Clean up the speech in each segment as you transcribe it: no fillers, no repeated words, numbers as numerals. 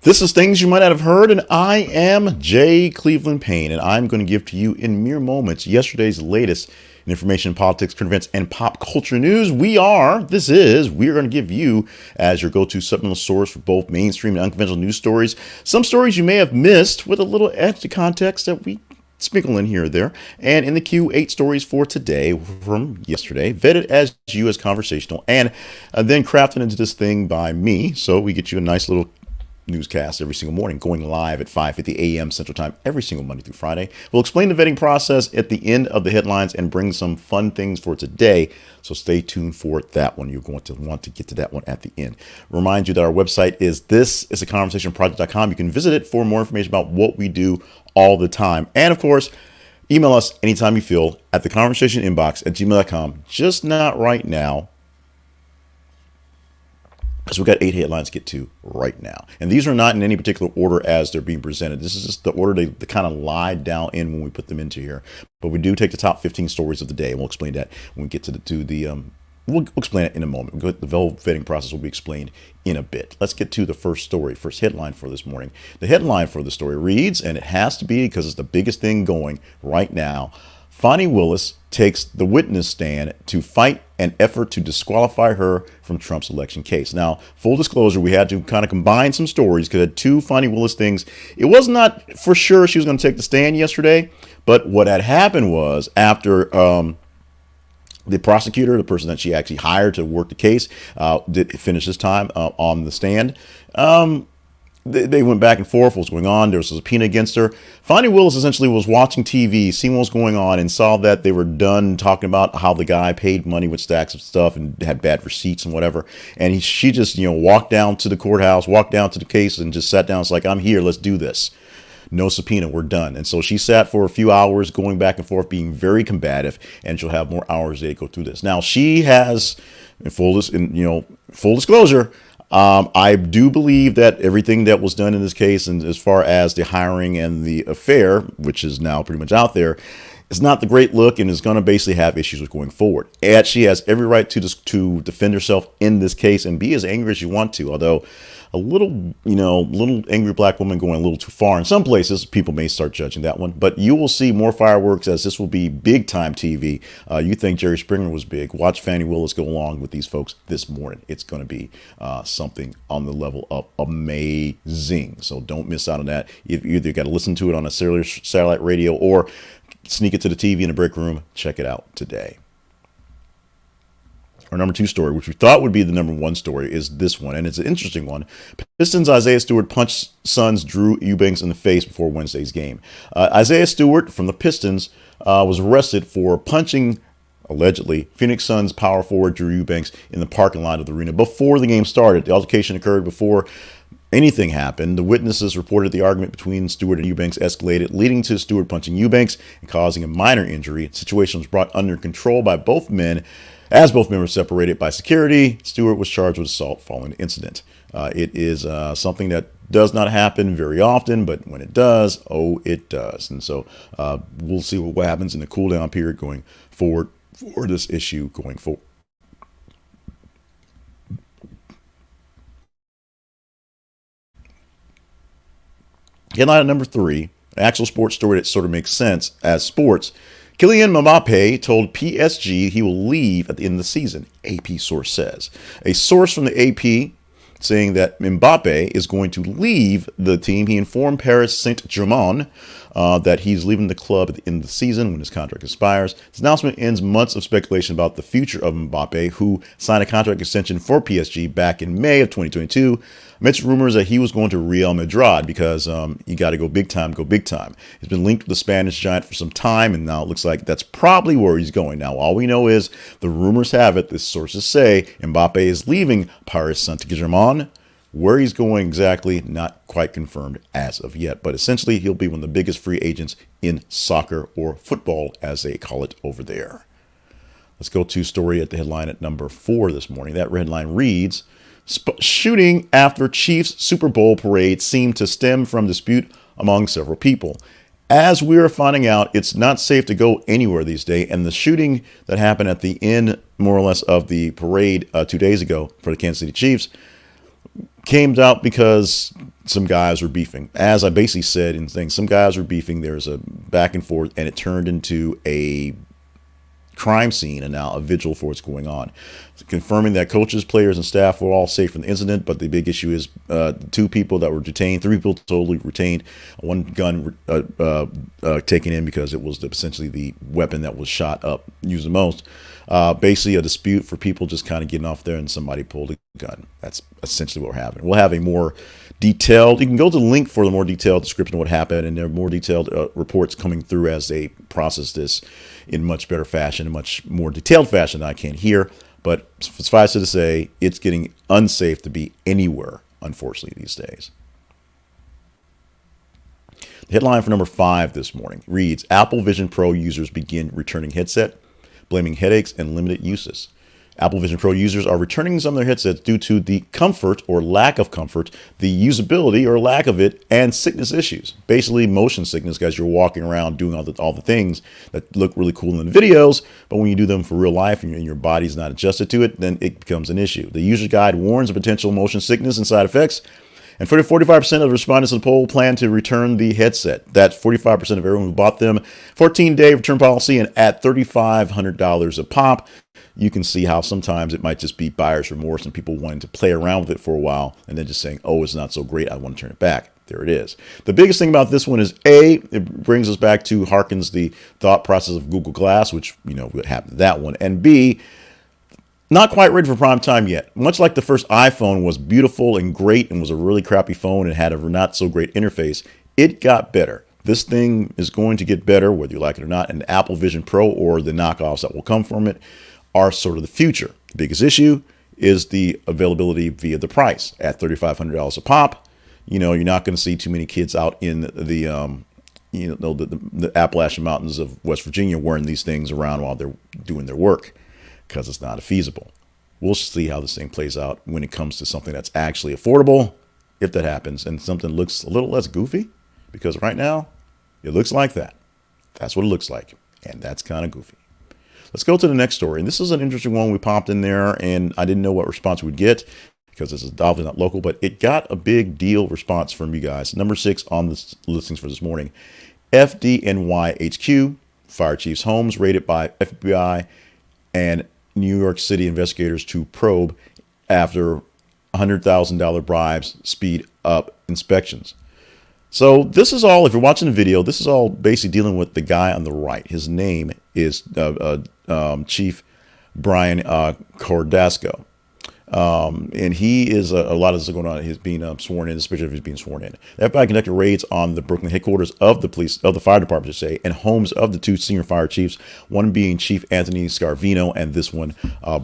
This is Things You Might Not Have Heard, and I am Jay Cleveland Payne, and I'm going to give to you in mere moments yesterday's latest in information, politics, current events, and pop culture news. We're going to give you, as your go-to supplemental source for both mainstream and unconventional news stories, some stories you may have missed with a little extra context that we sprinkle in here or there. And in the queue, 8 stories for today from yesterday, vetted as you as conversational, and then crafted into this thing by me. So we get you a nice little newscast every single morning, going live at 5:50 a.m. Central Time every single Monday through Friday. We'll explain the vetting process at the end of the headlines and bring some fun things for today. So stay tuned for that one. You're going to want to get to that one at the end. Remind you that our website is thisisaconversationproject.com. You can visit it for more information about what we do all the time. And of course, email us anytime you feel at theconversationinbox@gmail.com. Just not right now, because we've got 8 headlines to get to right now. And these are not in any particular order as they're being presented. This is just the order they kind of lie down in when we put them into here. But we do take the top 15 stories of the day, and we'll explain that when we get we'll explain it in a moment. The vetting process will be explained in a bit. Let's get to the first story, first headline for this morning. The headline for the story reads, and it has to be because it's the biggest thing going right now, Fani Willis takes the witness stand to fight an effort to disqualify her from Trump's election case. Now, full disclosure, we had to kind of combine some stories because it had 2 Fani Willis things. It was not for sure she was going to take the stand yesterday, but what had happened was after the prosecutor, the person that she actually hired to work the case, did finish his time on the stand. They went back and forth. What was going on? There was a subpoena against her. Fani Willis essentially was watching TV, seeing what was going on, and saw that they were done talking about how the guy paid money with stacks of stuff and had bad receipts and whatever. And she just, walked down to the courthouse, walked down to the case, and just sat down. It's like, I'm here. Let's do this. No subpoena. We're done. And so she sat for a few hours, going back and forth, being very combative, and she'll have more hours to go through this. Now she has, full disclosure. I do believe that everything that was done in this case, and as far as the hiring and the affair, which is now pretty much out there, is not the great look and is going to basically have issues with going forward. And she has every right to defend herself in this case and be as angry as you want to. Although a little angry black woman going a little too far in some places, people may start judging that one. But you will see more fireworks as this will be big time TV. You think Jerry Springer was big? Watch Fani Willis go along with these folks this morning. It's going to be something on the level of amazing. So don't miss out on that. You either got to listen to it on a satellite radio or sneak it to the TV in the break room. Check it out today. Our number 2 story, which we thought would be the number 1 story, is this one, and it's an interesting one. Pistons Isaiah Stewart punched Suns Drew Eubanks in the face before Wednesday's game. Isaiah Stewart from the Pistons was arrested for punching, allegedly, Phoenix Suns power forward Drew Eubanks in the parking lot of the arena before the game started. The altercation occurred before anything happened. The witnesses reported the argument between Stewart and Eubanks escalated, leading to Stewart punching Eubanks and causing a minor injury. The situation was brought under control by both men. As both men were separated by security, Stewart was charged with assault following the incident. It is something that does not happen very often, but when it does, it does. And so we'll see what happens in the cool down period going forward for this issue going forward. Headline number 3, an actual sports story that sort of makes sense as sports. Kylian Mbappe told PSG he will leave at the end of the season, AP source says. A source from the AP saying that Mbappe is going to leave the team. He informed Paris Saint-Germain that he's leaving the club at the end of the season when his contract expires. This announcement ends months of speculation about the future of Mbappe, who signed a contract extension for PSG back in May of 2022. Amidst rumors that he was going to Real Madrid because you got to go big time, go big time. He's been linked with the Spanish giant for some time, and now it looks like that's probably where he's going. Now, all we know is the rumors have it, the sources say, Mbappe is leaving Paris Saint-Germain. Where he's going exactly, not quite confirmed as of yet. But essentially, he'll be one of the biggest free agents in soccer, or football, as they call it over there. Let's go to story at the headline at number 4 this morning. That headline reads, shooting after Chiefs Super Bowl parade seemed to stem from dispute among several people. As we are finding out, it's not safe to go anywhere these days. And the shooting that happened at the end, more or less, of the parade 2 days ago for the Kansas City Chiefs came out because some guys were beefing. As I basically said in things, some guys were beefing. There's a back and forth, and it turned into a crime scene and now a vigil for what's going on. Confirming that coaches, players, and staff were all safe from the incident, but the big issue is 2 people that were detained, 3 people totally retained, 1 gun taken in because it was essentially the weapon that was shot up, used the most. Basically a dispute for people just kind of getting off there and somebody pulled a gun. That's essentially what happened. We'll have a more detailed, you can go to the link for the more detailed description of what happened, and there are more detailed reports coming through as they process this in much better fashion, in much more detailed fashion than I can here. But suffice it to say, it's getting unsafe to be anywhere, unfortunately, these days. The headline for number 5 this morning reads, Apple Vision Pro users begin returning headset, blaming headaches and limited uses. Apple Vision Pro users are returning some of their headsets due to the comfort or lack of comfort, the usability or lack of it, and sickness issues. Basically, motion sickness, guys. You're walking around doing all the things that look really cool in the videos, but when you do them for real life and your body's not adjusted to it, then it becomes an issue. The user guide warns of potential motion sickness and side effects. And 45% of the respondents in the poll plan to return the headset. That's 45% of everyone who bought them. 14-day return policy, and at $3,500 a pop. You can see how sometimes it might just be buyer's remorse and people wanting to play around with it for a while and then just saying, oh, it's not so great, I want to turn it back. There it is. The biggest thing about this one is A, it brings us back to harkens the thought process of Google Glass, which, what happened to that one. And B, not quite ready for prime time yet. Much like the first iPhone was beautiful and great and was a really crappy phone and had a not so great interface, it got better. This thing is going to get better, whether you like it or not, and Apple Vision Pro or the knockoffs that will come from it are sort of the future. The biggest issue is the availability via the price at $3,500 a pop. You're not going to see too many kids out in the Appalachian Mountains of West Virginia wearing these things around while they're doing their work because it's not feasible. We'll see how this thing plays out when it comes to something that's actually affordable, if that happens, and something looks a little less goofy, because right now it looks like that. That's what it looks like, and that's kind of goofy. Let's go to the next story. And this is an interesting one. We popped in there and I didn't know what response we'd get because this is obviously not local, but it got a big deal response from you guys. Number 6 on the listings for this morning. FDNY HQ, fire chief's homes raided by FBI and New York City investigators to probe after $100,000 bribes speed up inspections. So this is all, if you're watching the video, this is all basically dealing with the guy on the right. His name is Chief Brian Cordasco. And he is a lot of this is going on. He's being sworn in, especially if he's being sworn in. The FBI conducted raids on the Brooklyn headquarters of the police, of the fire department, to say, and homes of the 2 senior fire chiefs, one being Chief Anthony Scarvino and this one,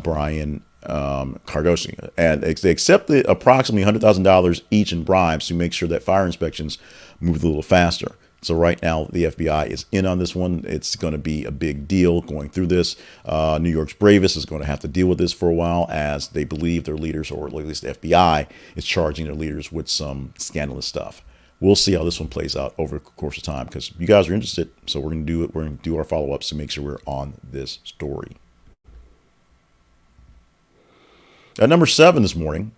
Brian Cardosi. And they accepted approximately $100,000 each in bribes to make sure that fire inspections move a little faster. So right now, the FBI is in on this one. It's going to be a big deal going through this. New York's bravest is going to have to deal with this for a while as they believe their leaders, or at least the FBI, is charging their leaders with some scandalous stuff. We'll see how this one plays out over the course of time because you guys are interested. So we're going to do it. We're going to do our follow-ups to make sure we're on this story. At number 7 this morning,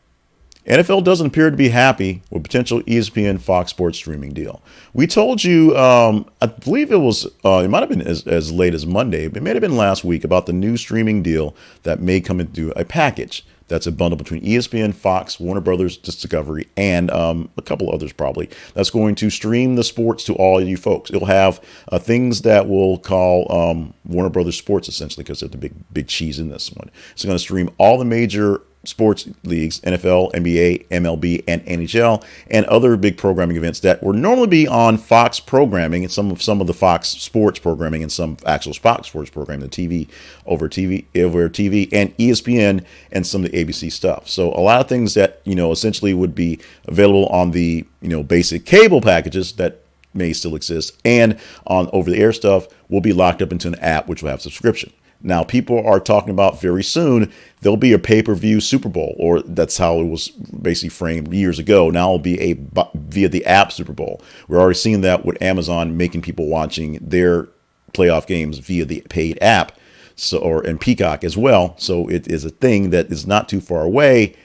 NFL doesn't appear to be happy with potential ESPN Fox Sports streaming deal. We told you, I believe it was, it might have been as late as Monday, but it may have been last week, about the new streaming deal that may come into a package that's a bundle between ESPN, Fox, Warner Brothers Discovery, and a couple others probably, that's going to stream the sports to all you folks. It'll have things that we'll call Warner Brothers Sports, essentially, because they're the big cheese in this one. It's going to stream all the major sports leagues, NFL, NBA, MLB, and NHL, and other big programming events that would normally be on Fox programming, and some of the Fox sports programming, and some actual Fox sports programming, the over TV, and ESPN, and some of the ABC stuff. So a lot of things that, essentially would be available on the, basic cable packages that may still exist, and on over-the-air stuff will be locked up into an app which will have subscription. Now, people are talking about very soon there'll be a pay-per-view Super Bowl, or that's how it was basically framed years ago. Now it'll be via the app Super Bowl. We're already seeing that with Amazon making people watching their playoff games via the paid app, and Peacock as well. So it is a thing that is not too far away.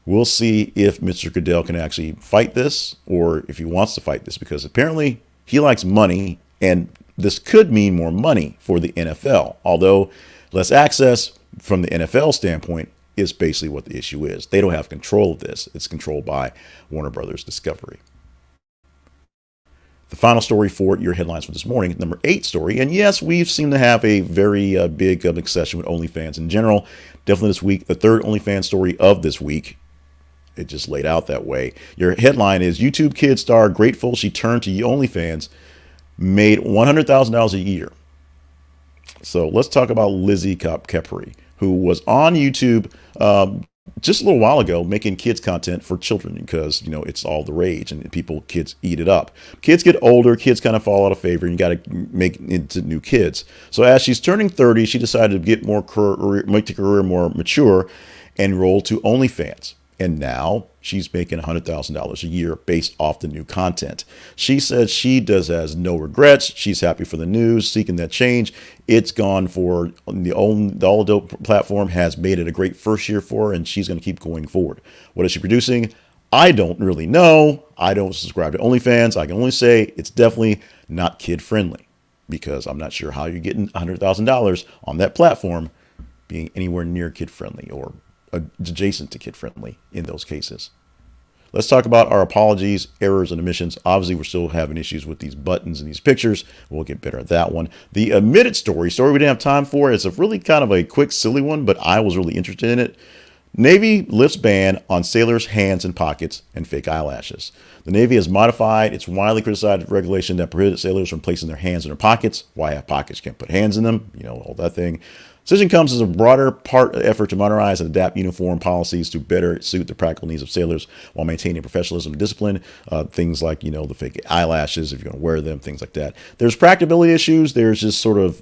We'll see if Mr. Goodell can actually fight this or if he wants to fight this, because apparently he likes money, and this could mean more money for the NFL. Although less access from the NFL standpoint is basically what the issue is. They don't have control of this. It's controlled by Warner Brothers Discovery. The final story for your headlines for this morning, number 8 story. And yes, we've seemed to have a very big obsession with OnlyFans in general. Definitely this week, the third OnlyFans story of this week. It just laid out that way. Your headline is YouTube kid star grateful she turned to OnlyFans, made $100,000 a year. So let's talk about Lizzie Capri, who was on YouTube just a little while ago making kids content for children because, it's all the rage and kids eat it up. Kids get older, kids kind of fall out of favor, and you got to make into new kids. So as she's turning 30, she decided to get make the career more mature and enroll to OnlyFans. And now she's making $100,000 a year based off the new content. She said she has no regrets. She's happy for the news, seeking that change. It's gone for the All Adult platform, has made it a great first year for her, and she's going to keep going forward. What is she producing? I don't really know. I don't subscribe to OnlyFans. I can only say it's definitely not kid friendly, because I'm not sure how you're getting $100,000 on that platform being anywhere near kid friendly or adjacent to kid friendly in those cases. Let's talk about our apologies, errors, and omissions. Obviously, we're still having issues with these buttons and these pictures. We'll get better at that one. The omitted story we didn't have time for. It's a really kind of a quick, silly one, but I was really interested in it. Navy lifts ban on sailors' hands and pockets and fake eyelashes. The Navy has modified its widely criticized regulation that prohibits sailors from placing their hands in their pockets. Why have pockets? You can't put hands in them. All that thing. Decision comes as a broader effort to modernize and adapt uniform policies to better suit the practical needs of sailors while maintaining professionalism and discipline. Things like, the fake eyelashes, if you're going to wear them, things like that. There's practicability issues. There's just sort of,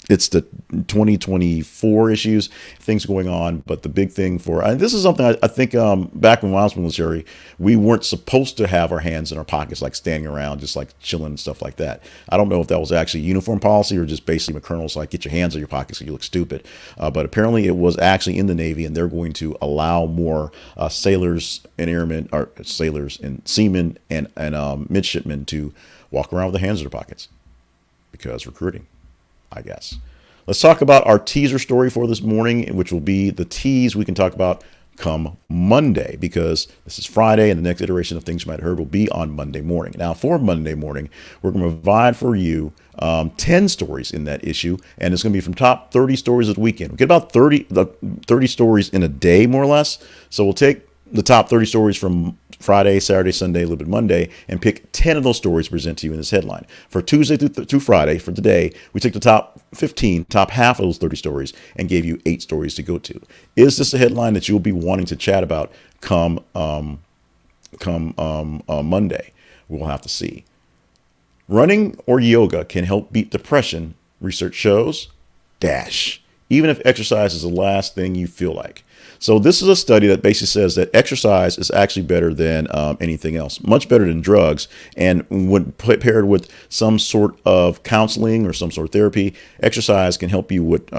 it's the 2024 issues, things going on. But the big thing this is something I think back when I was military, we weren't supposed to have our hands in our pockets, like standing around, just like chilling and stuff like that. I don't know if that was actually uniform policy or just basically McColonel's like, get your hands in your pockets so you look stupid. But apparently it was actually in the Navy, and they're going to allow more sailors and airmen, or sailors and seamen and midshipmen to walk around with their hands in their pockets because recruiting, I guess. Let's talk about our teaser story for this morning, which will be the tease we can talk about come Monday, because this is Friday and the next iteration of things you might have heard will be on Monday morning. Now, for Monday morning, we're going to provide for you 10 stories in that issue, and it's going to be from top 30 stories of the weekend. We get about 30 stories in a day, more or less. So we'll take the top 30 stories from Friday, Saturday, Sunday, a little bit Monday, and pick 10 of those stories to present to you in this headline. For Tuesday through Friday, for today, we took the top 15, top half of those 30 stories, and gave you 8 stories to go to. Is this a headline that you'll be wanting to chat about come Monday? We'll have to see. Running or yoga can help beat depression, research shows. Even if exercise is the last thing you feel like. So this is a study that basically says that exercise is actually better than anything else, much better than drugs. And when paired with some sort of counseling or some sort of therapy, exercise can help you with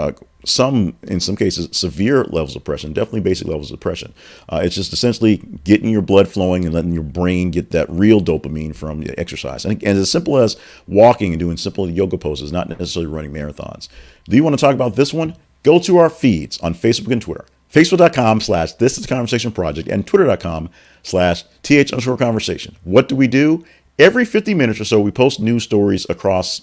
in some cases, severe levels of depression, definitely basic levels of depression. It's just essentially getting your blood flowing and letting your brain get that real dopamine from the exercise. And as simple as walking and doing simple yoga poses, not necessarily running marathons. Do you want to talk about this one? Go to our feeds on Facebook and Twitter. Facebook.com/This Is Conversation Project and Twitter.com/TH_conversation. What do we do? Every 50 minutes or so, we post news stories across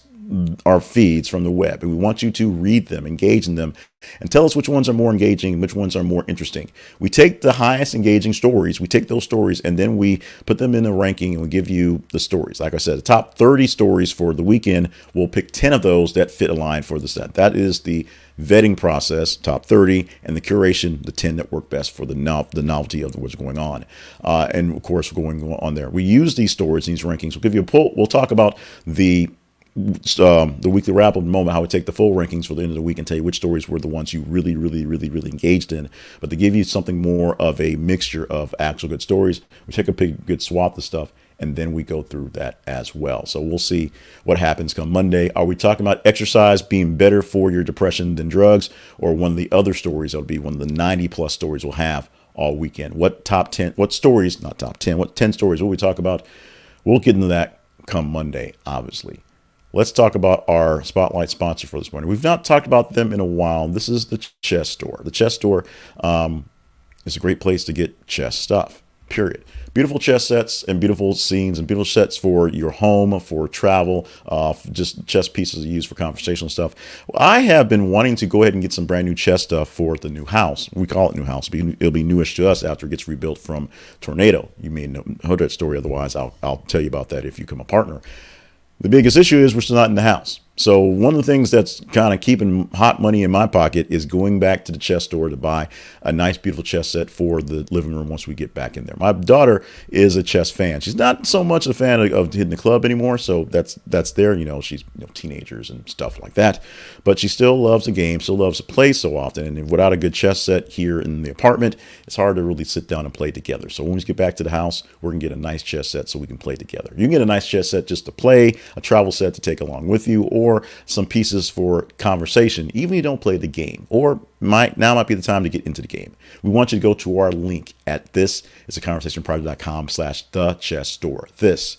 our feeds from the web, and we want you to read them, engage in them, and tell us which ones are more engaging and which ones are more interesting. We take the highest engaging stories, we take those stories, and then we put them in a ranking, and we give you the stories. Like I said, the top 30 stories for the weekend, we'll pick 10 of those that fit a line for the set. That is the vetting process, top 30, and the curation, the 10 that work best for the novelty of what's going on. And of course, we're going on there. We use these stories, these rankings. We'll give you a poll. We'll talk about the weekly wrap up in a moment, how we take the full rankings for the end of the week and tell you which stories were the ones you really engaged in. But to give you something more of a mixture of actual good stories, we take a good swath of stuff, and then we go through that as well. So we'll see what happens come Monday. Are we talking about exercise being better for your depression than drugs, or one of the other stories that'll be one of the 90 plus stories we'll have all weekend. What top 10, what stories, not top 10, what 10 stories will we talk about? We'll get into that come Monday, obviously. Let's talk about our spotlight sponsor for this morning. We've not talked about them in a while. This is the Chess Store. The Chess Store is a great place to get chess stuff, period. Beautiful chess sets and beautiful scenes and beautiful sets for your home, for travel, just chess pieces used for conversational stuff. I have been wanting to go ahead and get some brand new chess stuff for the new house. We call it new house. It'll be newish to us after it gets rebuilt from tornado. You may know that story. Otherwise, I'll tell you about that if you become a partner. The biggest issue is we're still not in the house. So one of the things that's kind of keeping hot money in my pocket is going back to the chess store to buy a nice, beautiful chess set for the living room once we get back in there. My daughter is a chess fan. She's not so much a fan of hitting the club anymore. So that's there. She's teenagers and stuff like that. But she still loves the game, still loves to play so often. And without a good chess set here in the apartment, it's hard to really sit down and play together. So when we get back to the house, we're going to get a nice chess set so we can play together. You can get a nice chess set just to play, a travel set to take along with you, or some pieces for conversation, even if you don't play the game, or might be the time to get into the game. We want you to go to our link at thisisaconversationproject.com/the-chess-store. This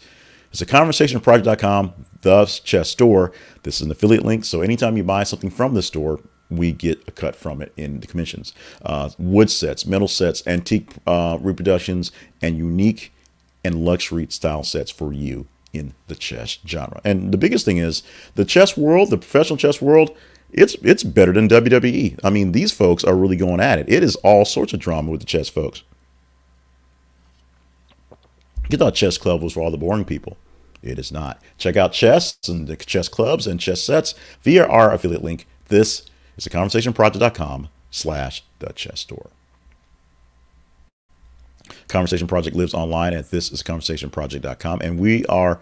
is a conversationproject.com, the chess store. This is an affiliate link. So anytime you buy something from the store, we get a cut from it in the commissions. Wood sets, metal sets, antique reproductions, and unique and luxury style sets for you in the chess genre. And the biggest thing is the chess world, the professional chess world, it's better than WWE. I mean, these folks are really going at it. It is all sorts of drama with the chess folks. You thought chess club was for all the boring people. It is not. Check out chess and the chess clubs and chess sets via our affiliate link. This is a conversationproject.com/the-chess-store. Conversation Project lives online at thisisaconversationproject.com. And we are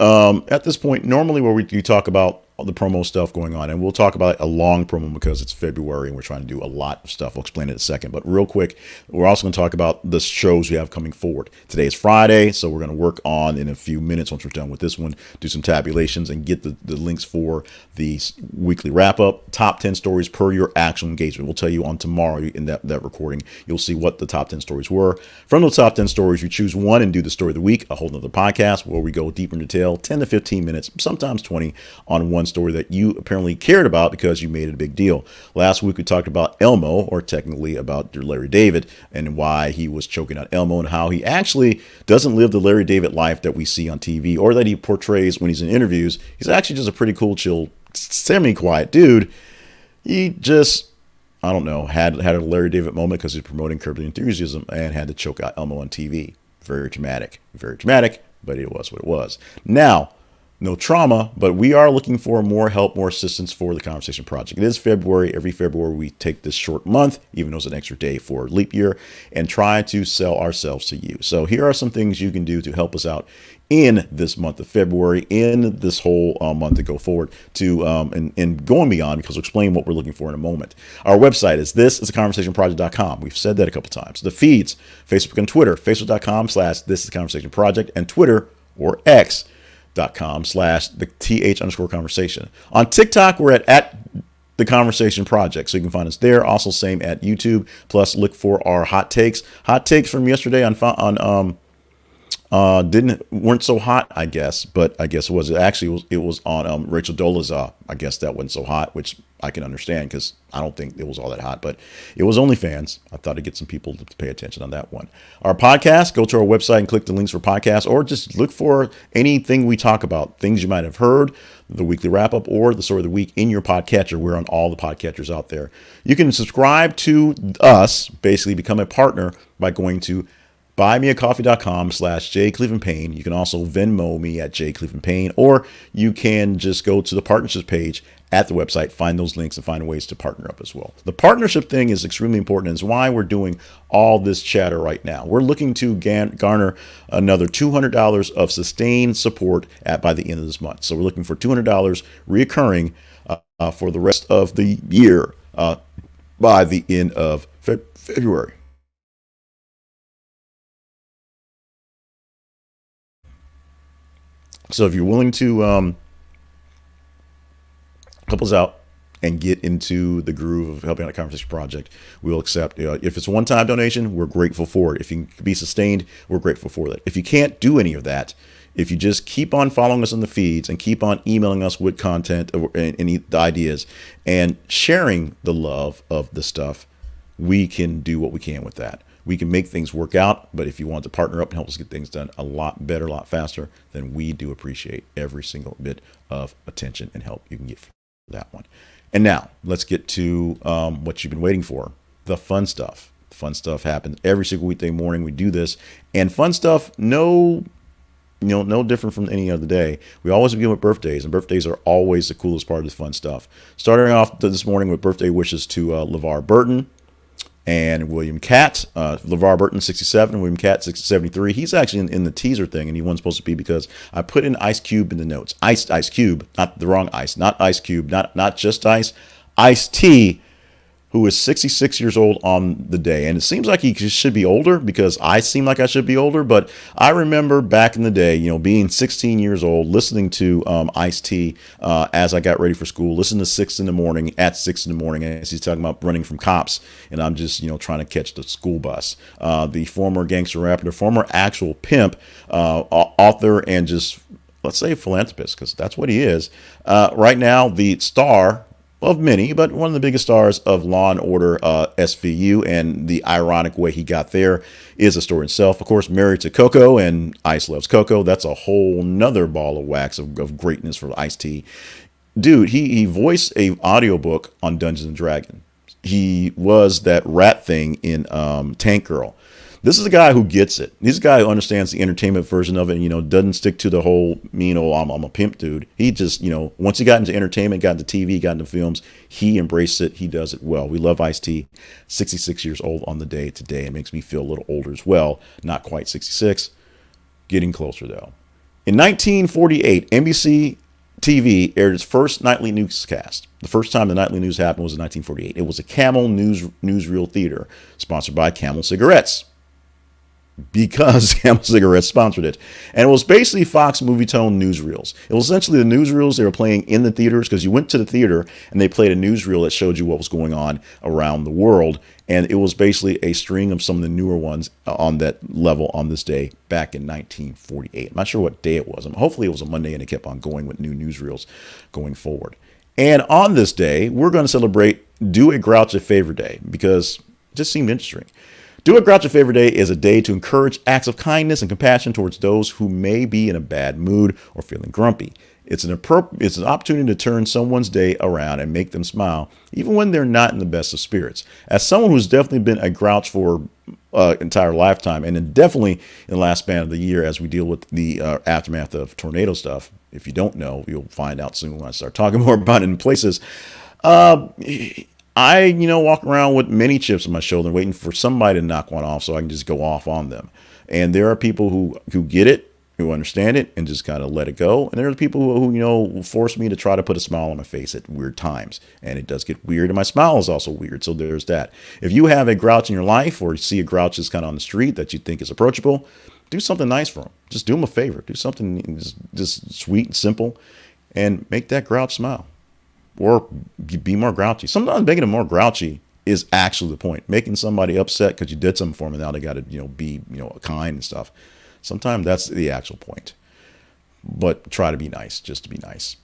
at this point normally where we talk about the promo stuff going on, and we'll talk about a long promo because it's February and we're trying to do a lot of stuff. We'll explain it in a second, but real quick, we're also going to talk about the shows we have coming forward. Today is Friday, so we're going to work on in a few minutes once we're done with this one, do some tabulations and get the links for the weekly wrap up, top 10 stories per your actual engagement. We'll tell you on tomorrow in that recording, you'll see what the top 10 stories were. From those top 10 stories, you choose one and do the story of the week, a whole nother podcast where we go deeper in detail, 10 to 15 minutes, sometimes 20 on one story that you apparently cared about because you made it a big deal. Last week we talked about Elmo, or technically about Larry David, and why he was choking out Elmo and how he actually doesn't live the Larry David life that we see on TV or that he portrays when he's in interviews. He's actually just a pretty cool, chill, semi-quiet dude. He just, I don't know, had a Larry David moment because he's promoting Curb Your Enthusiasm and had to choke out Elmo on TV. Very dramatic, but it was what it was. Now, no trauma, but we are looking for more help, more assistance for the Conversation Project. It is February. Every February, we take this short month, even though it's an extra day for leap year, and try to sell ourselves to you. So here are some things you can do to help us out in this month of February, in this whole month to go forward to and going beyond, because we'll explain what we're looking for in a moment. Our website is thisisaconversationproject.com. We've said that a couple times. The feeds, Facebook and Twitter, facebook.com/thisisconversationproject, and Twitter or x.com/the th_conversation. On TikTok, we're at the Conversation Project, so you can find us there. Also, same at YouTube. Plus, look for our hot takes. Hot takes from yesterday weren't so hot, I guess, but I guess it was on Rachel Dola's. I guess that wasn't so hot, which I can understand because I don't think it was all that hot, but it was OnlyFans. I thought I'd get some people to pay attention on that one. Our podcast, go to our website and click the links for podcasts, or just look for anything we talk about, things you might have heard, the weekly wrap up, or the story of the week in your podcatcher. We're on all the podcatchers out there. You can subscribe to us, basically become a partner by going to buymeacoffee.com/jclevelandpayne. You can also Venmo me at jclevelandpayne, or you can just go to the partnerships page at the website, find those links and find ways to partner up as well. The partnership thing is extremely important, and is why we're doing all this chatter right now. We're looking to garner another $200 of sustained support by the end of this month. So we're looking for $200 reoccurring for the rest of the year by the end of February. So if you're willing to help us out, and get into the groove of helping out a conversation project, we'll accept. If it's a one-time donation, we're grateful for it. If you can be sustained, we're grateful for that. If you can't do any of that, if you just keep on following us on the feeds and keep on emailing us with content and any ideas and sharing the love of the stuff, we can do what we can with that. We can make things work out, but if you want to partner up and help us get things done a lot better, a lot faster, then we do appreciate every single bit of attention and help you can get for that one. And now let's get to what you've been waiting for, the fun stuff. Fun stuff happens every single weekday morning. We do this, and fun stuff, no different from any other day. We always begin with birthdays, and birthdays are always the coolest part of this fun stuff. Starting off this morning with birthday wishes to LeVar Burton and William Katt. LeVar Burton, 67, William Katt, 73. He's actually in the teaser thing, and he wasn't supposed to be because I put in Ice Cube in the notes. Ice Cube, not the wrong ice, not Ice Cube, not just ice. Ice-T, who is 66 years old on the day. And it seems like he should be older because I seem like I should be older. But I remember back in the day, being 16 years old, listening to Ice-T as I got ready for school, listening to 6 in the morning as he's talking about running from cops. And I'm just, trying to catch the school bus. The former gangster rapper, the former actual pimp, author, and just, let's say, philanthropist, because that's what he is. Right now, the star of many, but one of the biggest stars of Law and Order SVU, and the ironic way he got there is a story itself. Of course, married to Coco, and Ice loves Coco. That's a whole nother ball of wax of greatness for Ice-T. Dude, he voiced a audiobook on Dungeons and Dragons. He was that rat thing in Tank Girl. This is a guy who gets it. He's a guy who understands the entertainment version of it and, doesn't stick to the whole, I'm a pimp dude. He just, once he got into entertainment, got into TV, got into films, he embraced it. He does it well. We love Ice-T. 66 years old on the day today. It makes me feel a little older as well. Not quite 66. Getting closer, though. In 1948, NBC TV aired its first nightly newscast. The first time the nightly news happened was in 1948. It was a Camel newsreel theater, sponsored by Camel Cigarettes, because Camel Cigarettes sponsored it. And it was basically Fox Movietone newsreels. It was essentially the newsreels they were playing in the theaters, because you went to the theater and they played a newsreel that showed you what was going on around the world. And it was basically a string of some of the newer ones on that level on this day back in 1948. I'm not sure what day it was. Hopefully it was a Monday, and it kept on going with new newsreels going forward. And on this day, we're going to celebrate Do a Grouch a Favor Day, because it just seemed interesting. Do a Grouch a Favor Day is a day to encourage acts of kindness and compassion towards those who may be in a bad mood or feeling grumpy. It's an opportunity to turn someone's day around and make them smile, even when they're not in the best of spirits. As someone who's definitely been a grouch for entire lifetime, and then definitely in the last span of the year as we deal with the aftermath of tornado stuff, if you don't know, you'll find out soon when I start talking more about it in places. I, walk around with many chips on my shoulder waiting for somebody to knock one off so I can just go off on them. And there are people who get it, who understand it, and just kind of let it go. And there are people who force me to try to put a smile on my face at weird times. And it does get weird, and my smile is also weird. So there's that. If you have a grouch in your life, or you see a grouch that's kind of on the street that you think is approachable, do something nice for them. Just do them a favor. Do something just sweet and simple, and make that grouch smile. Or be more grouchy. Sometimes making them more grouchy is actually the point. Making somebody upset because you did something for them, and now they got to be kind and stuff. Sometimes that's the actual point. But try to be nice, just to be nice.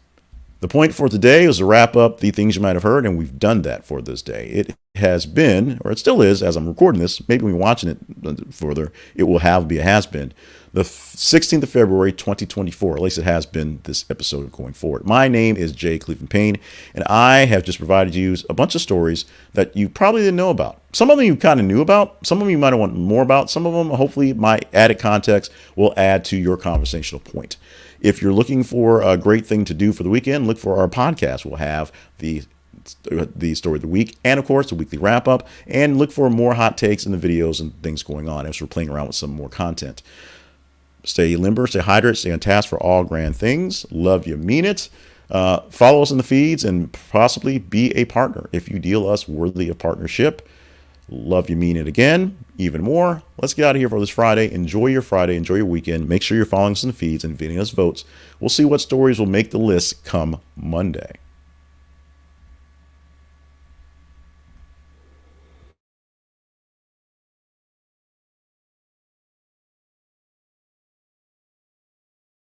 The point for today is to wrap up the things you might have heard, and we've done that for this day. It has been, or it still is, as I'm recording this, maybe when you're watching it further, it will be a has-been, the 16th of February, 2024. At least it has been this episode going forward. My name is Jay Cleveland Payne, and I have just provided you a bunch of stories that you probably didn't know about. Some of them you kind of knew about. Some of them you might want more about. Some of them, hopefully, my added context will add to your conversational point. If you're looking for a great thing to do for the weekend, look for our podcast. We'll have the story of the week, and of course the weekly wrap up, and look for more hot takes in the videos and things going on as we're playing around with some more content. Stay limber, stay hydrated, stay on task for all grand things. Love you, mean it. Follow us in the feeds and possibly be a partner if you deal us worthy of partnership. Love you, mean it again, even more. Let's get out of here for this Friday. Enjoy your Friday, enjoy your weekend. Make sure you're following us in the feeds and giving us votes. We'll see what stories will make the list come Monday.